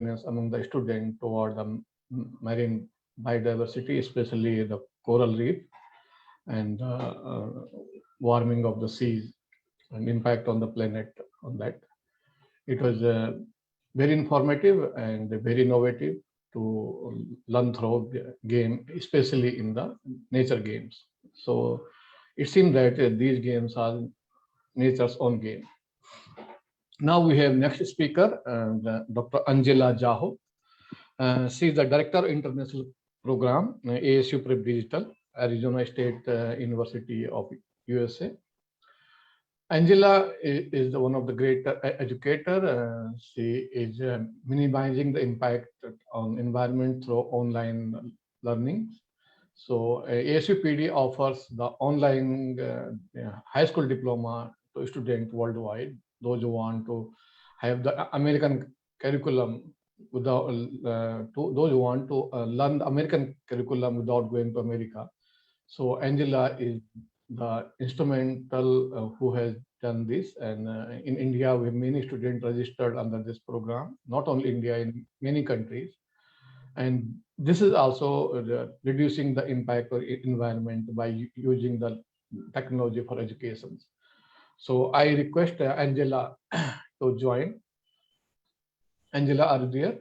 among the students toward the marine biodiversity, especially the coral reef and warming of the seas and impact on the planet on that. It was very informative and very innovative to learn through game, especially in the nature games. So it seems that these games are nature's own game. Now we have next speaker, Dr. Angela Zhao. She is the Director of International Program, ASU Prep Digital, Arizona State University of USA. Angela is one of the great educator. She is minimizing the impact on environment through online learning. So ASUPD offers the online high school diploma to students worldwide, those who want to have the American curriculum without, to those who want to learn the American curriculum without going to America. So Angela is the instrumental who has done this, and in India we have many students registered under this program, not only India, in many countries. And this is also reducing the impact of environment by using the technology for education. So I request Angela to join. Angela, are you there?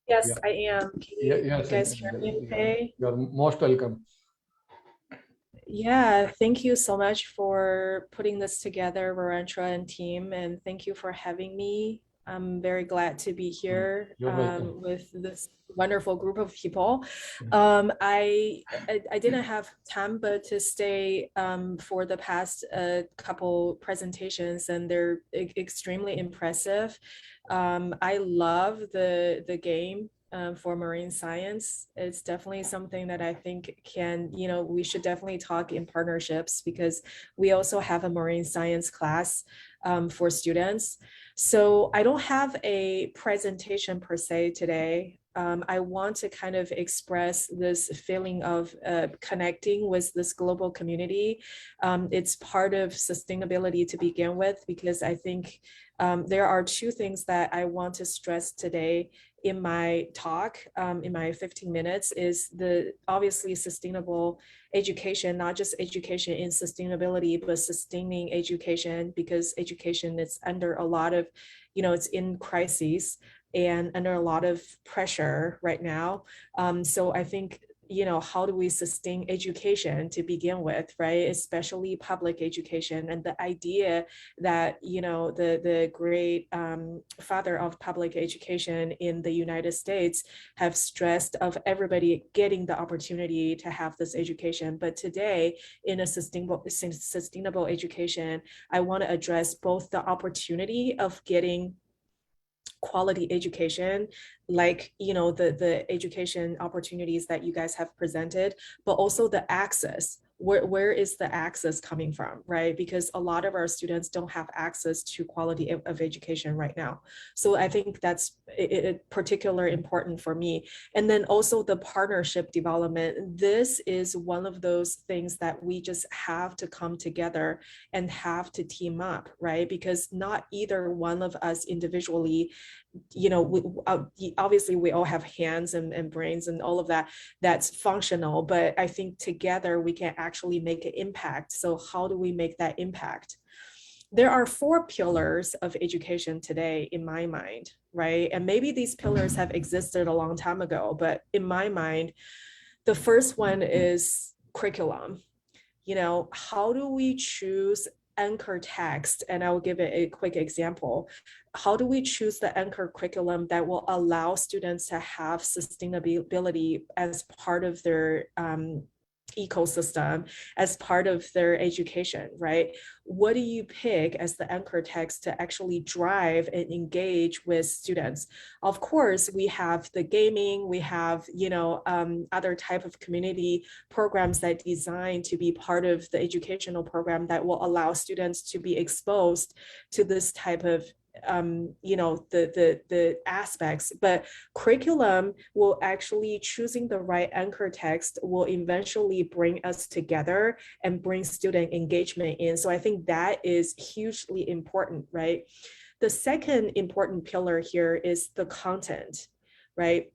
Yes, yeah. I am. Can you guys hear me okay? You're most welcome. Yeah, thank you so much for putting this together, Varantra and team, and thank you for having me. I'm very glad to be here with this wonderful group of people. I didn't have time but to stay for the past couple presentations, and they're extremely impressive. I love the game for marine science. It's definitely something that I think can, we should definitely talk in partnerships, because we also have a marine science class for students. So I don't have a presentation per se today. I want to kind of express this feeling of connecting with this global community. It's part of sustainability to begin with, because I think there are two things that I want to stress today in my talk, in my 15 minutes, is the obviously sustainable education, not just education in sustainability, but sustaining education, because education is under a lot of, it's in crises and under a lot of pressure right now. So I think, how do we sustain education to begin with, right? Especially public education. And the idea that, the great father of public education in the United States have stressed of everybody getting the opportunity to have this education. But today, in a sustainable education, I want to address both the opportunity of getting quality education, like the education opportunities that you guys have presented, but also the access. Where is the access coming from, right? Because a lot of our students don't have access to quality of education right now. So I think that's particularly important for me. And then also the partnership development. This is one of those things that we just have to come together and have to team up, right? Because not either one of us individually, obviously we all have hands and brains and all of that, that's functional, but I think together we can actually make an impact. So how do we make that impact? There are 4 pillars of education today in my mind, right? And maybe these pillars have existed a long time ago, but in my mind, the first one is curriculum. How do we choose anchor text? And I will give it a quick example. How do we choose the anchor curriculum that will allow students to have sustainability as part of their ecosystem, as part of their education, right? What do you pick as the anchor text to actually drive and engage with students? Of course, we have the gaming, we have, other type of community programs that are designed to be part of the educational program that will allow students to be exposed to this type of the aspects, but curriculum will actually, choosing the right anchor text will eventually bring us together and bring student engagement in. So I think that is hugely important, right? The second important pillar here is the content, right?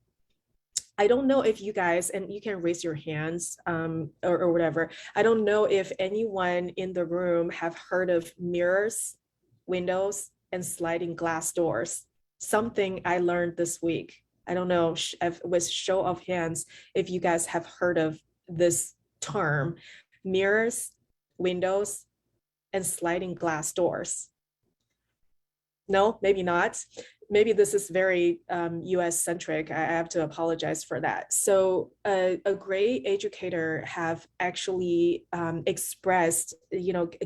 I don't know if you guys, and you can raise your hands or whatever. I don't know if anyone in the room have heard of mirrors, windows, and sliding glass doors. Something I learned this week. I don't know with show of hands if you guys have heard of this term, mirrors, windows, and sliding glass doors. No, maybe not. Maybe this is very US centric. I have to apologize for that. So a great educator have actually expressed,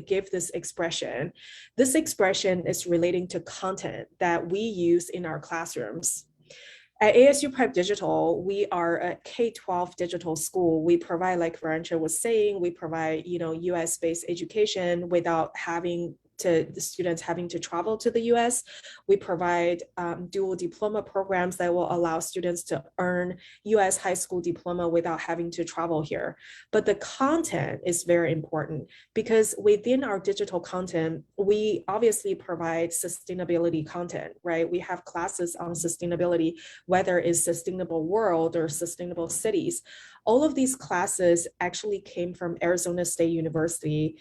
give this expression. This expression is relating to content that we use in our classrooms. At ASU Prep Digital, we are a K-12 digital school. We provide, like Varentia was saying, we provide, US-based education without having the students having to travel to the US. We provide dual diploma programs that will allow students to earn US high school diploma without having to travel here. But the content is very important because within our digital content, we obviously provide sustainability content, right? We have classes on sustainability, whether it's sustainable world or sustainable cities. All of these classes actually came from Arizona State University.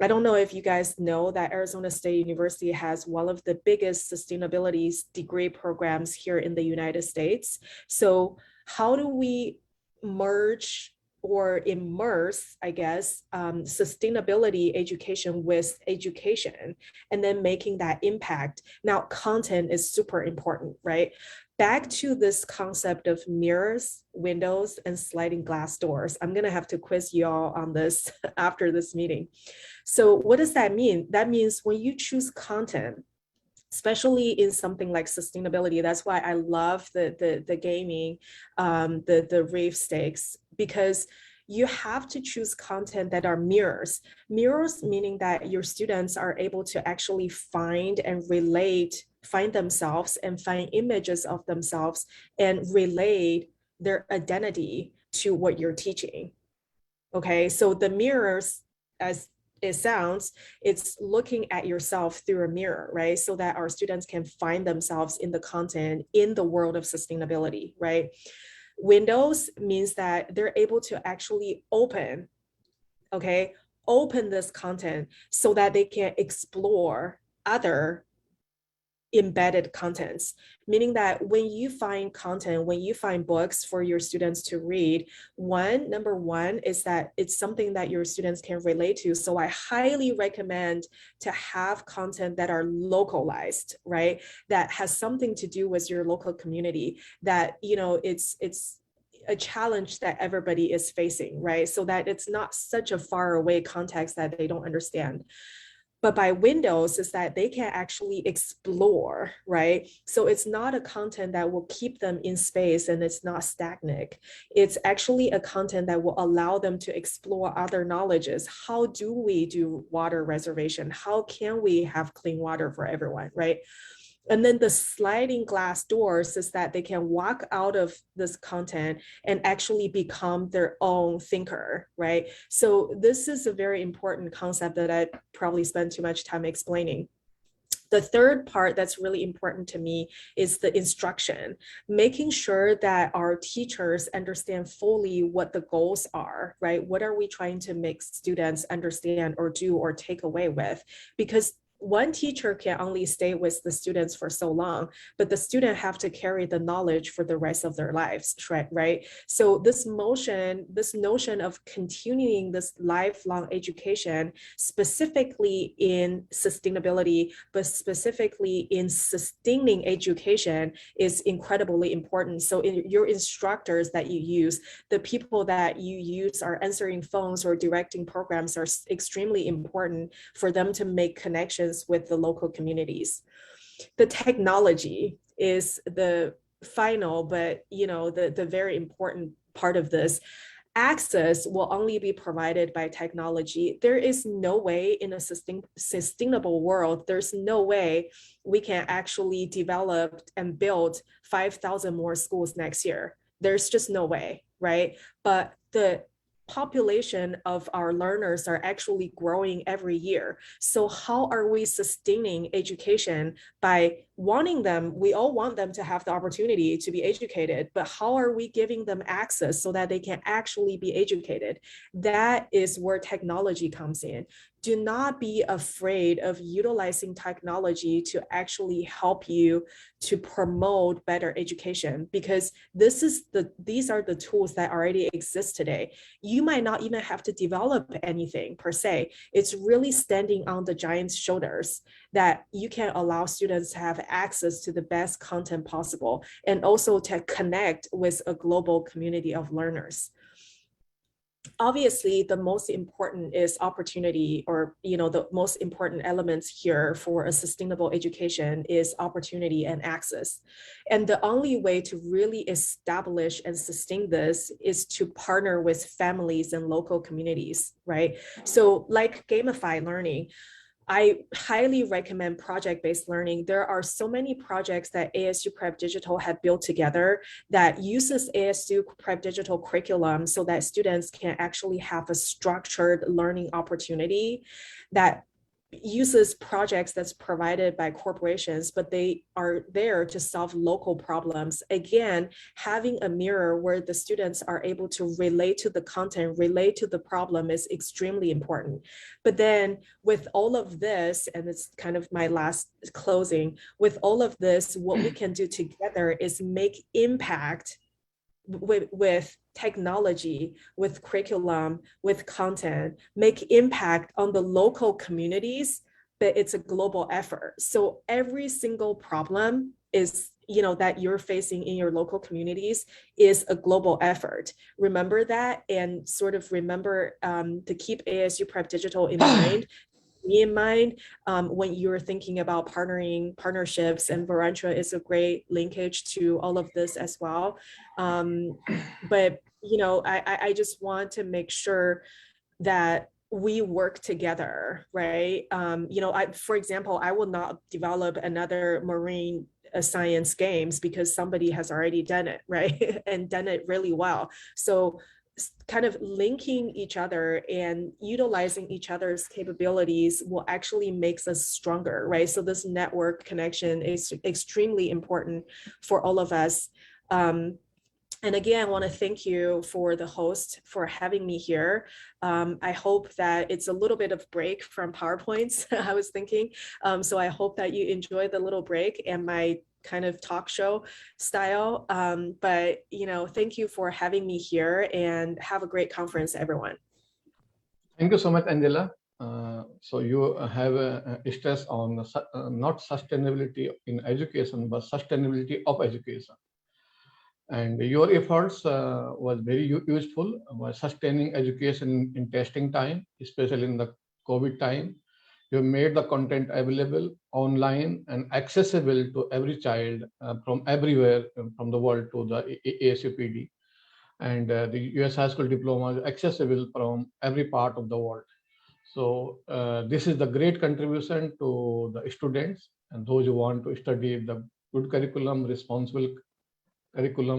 I don't know if you guys know that Arizona State University has one of the biggest sustainability degree programs here in the United States. So how do we merge or immerse, I guess, sustainability education with education and then making that impact? Now, content is super important, right? Back to this concept of mirrors, windows, and sliding glass doors. I'm going to have to quiz you all on this after this meeting. So what does that mean? That means when you choose content, especially in something like sustainability, that's why I love the gaming, the reef stakes, because you have to choose content that are mirrors. Mirrors meaning that your students are able to actually find and find themselves and find images of themselves and relate their identity to what you're teaching. Okay, so the mirrors, as it sounds, it's looking at yourself through a mirror, right? So that our students can find themselves in the content in the world of sustainability, right? Windows means that they're able to actually open this content so that they can explore other embedded contents, meaning that when you find content, when you find books for your students to read, number one is that it's something that your students can relate to. So I highly recommend to have content that are localized, right? That has something to do with your local community, that, it's a challenge that everybody is facing, right? So that it's not such a far away context that they don't understand. But by windows is that they can actually explore, right? So it's not a content that will keep them in space and it's not stagnant. It's actually a content that will allow them to explore other knowledges. How do we do water reservation? How can we have clean water for everyone, right? And then the sliding glass doors is that they can walk out of this content and actually become their own thinker, right? So this is a very important concept that I probably spent too much time explaining. The third part that's really important to me is the instruction, making sure that our teachers understand fully what the goals are, right? What are we trying to make students understand or do or take away with? Because one teacher can only stay with the students for so long, but the student have to carry the knowledge for the rest of their lives, right? So this notion of continuing this lifelong education, specifically in sustainability, but specifically in sustaining education, is incredibly important. So in your instructors that you use, the people that you use are answering phones or directing programs are extremely important for them to make connections with the local communities. The technology is the final, but the very important part of this. Access will only be provided by technology. There is no way in a sustainable world, there's no way we can actually develop and build 5,000 more schools next year. There's just no way, right? But the population of our learners are actually growing every year. So how are we sustaining education by wanting them, we all want them to have the opportunity to be educated, but how are we giving them access so that they can actually be educated? That is where technology comes in. Do not be afraid of utilizing technology to actually help you to promote better education, because these are the tools that already exist today. You might not even have to develop anything per se. It's really standing on the giant's shoulders that you can allow students to have access to the best content possible, and also to connect with a global community of learners. Obviously, the most important is opportunity, or the most important elements here for a sustainable education is opportunity and access. And the only way to really establish and sustain this is to partner with families and local communities, right? So like gamify learning, I highly recommend project-based learning. There are so many projects that ASU Prep Digital have built together that uses ASU Prep Digital curriculum so that students can actually have a structured learning opportunity that uses projects that's provided by corporations, but they are there to solve local problems. Again, having a mirror where the students are able to relate to the content, relate to the problem is extremely important. But then with all of this, and it's kind of my last closing, with all of this, what we can do together is make impact with technology, with curriculum, with content, make impact on the local communities, but it's a global effort. So every single problem is, that you're facing in your local communities is a global effort. Remember that, and sort of remember to keep ASU Prep Digital in mind. In mind when you're thinking about partnerships, and Varantra is a great linkage to all of this as well. But I just want to make sure that we work together, right? For example, I will not develop another marine science games because somebody has already done it, right? And done it really well. So kind of linking each other and utilizing each other's capabilities will actually makes us stronger, right? So this network connection is extremely important for all of us. And again, I want to thank you for the host for having me here. I hope that it's a little bit of break from PowerPoints, I was thinking. So I hope that you enjoy the little break and my kind of talk show style. But thank you for having me here, and have a great conference, everyone. Thank you so much, Angela. So you have a stress on not sustainability in education, but sustainability of education. And your efforts was very useful by sustaining education in testing time, especially in the COVID time. You made the content available online and accessible to every child from everywhere from the world to the ASUPD. And the US High School Diploma is accessible from every part of the world. So this is the great contribution to the students and those who want to study the good curriculum, responsible curriculum,